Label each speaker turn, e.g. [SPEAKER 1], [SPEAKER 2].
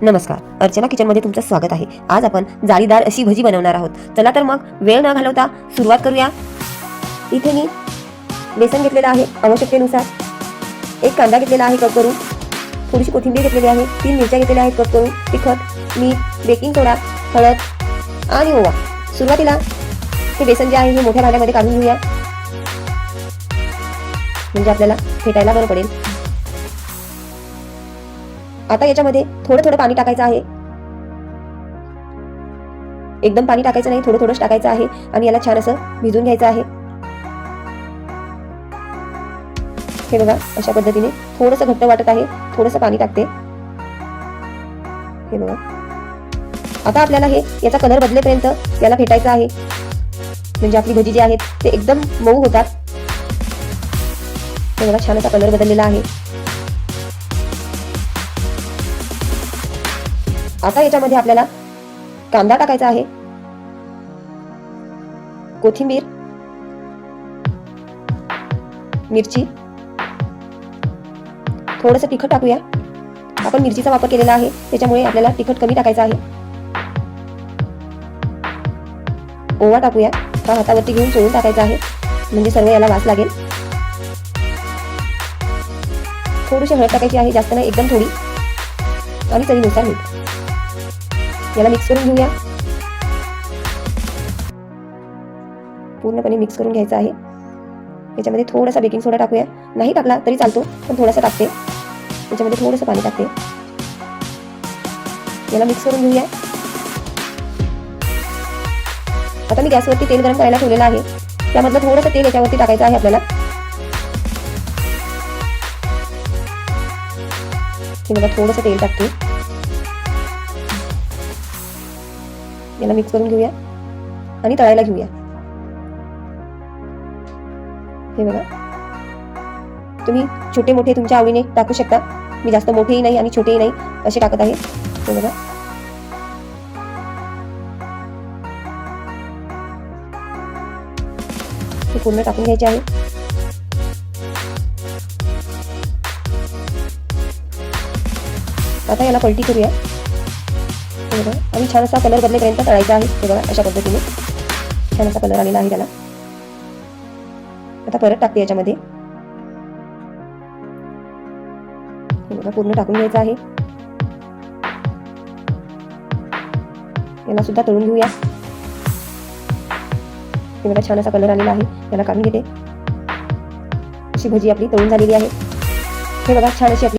[SPEAKER 1] नमस्कार, अर्चना किचनमध्ये तुमचं स्वागत आहे। आज आपण जाळीदार अशी भजी बनवणार आहोत। चला तर मग वेळ न घालवता सुरुवात करूया। इथे मी बेसन घेतलेलं आहे आवश्यकतेनुसार, एक कांदा घेतलेला आहे कट करून, थोडीशी कोथिंबीर घेतलेली आहे, 3 मिरच्या घेतलेल्या आहेत कट करून, तिखट, मीठ, बेकिंग सोडा, हळद आणि ओवा। सुरुवातीला हे बेसन जे आहे हे मोठ्या भांड्यामध्ये काढून घेऊया, म्हणजे आपल्याला फेटायला बरं पडेल। आता याच्यामध्ये थोडं थोडं पाणी टाकायचं आहे, एकदम पाणी टाकायचं नाही, थोडं थोडंच टाकायचं आहे आणि याला छान असं भिजवून घ्यायचं आहे। हे बघा, अशा पद्धतीने थोडंसं घट्ट वाटत आहे, थोडंसं पाणी टाकते। हे बघा, आता आपल्याला याचा कलर बदलेपर्यंत याला फेटायचं आहे, म्हणजे आपली भजी जी आहेत ते एकदम मऊ होतात। हे बघा, छान असा कलर बदललेला आहे। आता याच्यामध्ये आपल्याला कांदा टाकायचा आहे, कोथिंबीर, मिरची, थोडंसं तिखट टाकूया। आपण मिरचीचा वापर केलेला आहे त्याच्यामुळे आपल्याला तिखट कमी टाकायचं आहे। ओवा टाकूया, हा हातावरती घेऊन चोळून टाकायचा आहे, म्हणजे सर्व याला वास लागेल। थोडीशी हळद टाकायची आहे, जास्त नाही, एकदम थोडी, आणि चवीनुसार मीठ। याला मिक्स करून घेऊया, पूर्णपणे मिक्स करून घ्यायचं आहे। याच्यामध्ये थोडासा बेकिंग सोडा टाकूया, नाही टाकला तरी चालतो पण थोडासा टाकते। याच्यामध्ये थोडंसं पाणी टाकते, याला मिक्स करून घेऊया। आता मी गॅसवरती तेल गरम करायला ठेवलेलं आहे, त्यामधलं थोडंसं तेल याच्यावरती टाकायचं आहे आपल्याला। हे बघा, थोडंसं तेल टाकते, याला मिक्स करून घेऊया आणि तळायला घेऊया। हे बघा, तुम्ही छोटे मोठे तुमच्या आवडीने टाकू शकता, मी जास्त मोठेही नाही आणि छोटेही नाही असे टाकत आहे। हे बघा, हे पूर्ण टाकून घ्यायचे आहे। आता याला पलटी करूया, हे बघा, आणि छान असा कलर बदलेपर्यंत तळायचा आहे। हे बघा, अशा पद्धतीने छान असा कलर आलेला आहे त्याला। आता परत टाकते याच्यामध्ये, हे बघा, पूर्ण टाकून घ्यायचं आहे। याला सुद्धा तळून घेऊया। हे बघा, छान असा कलर आलेला आहे, याला काढून घेते। अशी भजी आपली तळून झालेली आहे। हे बघा, छान अशी आपली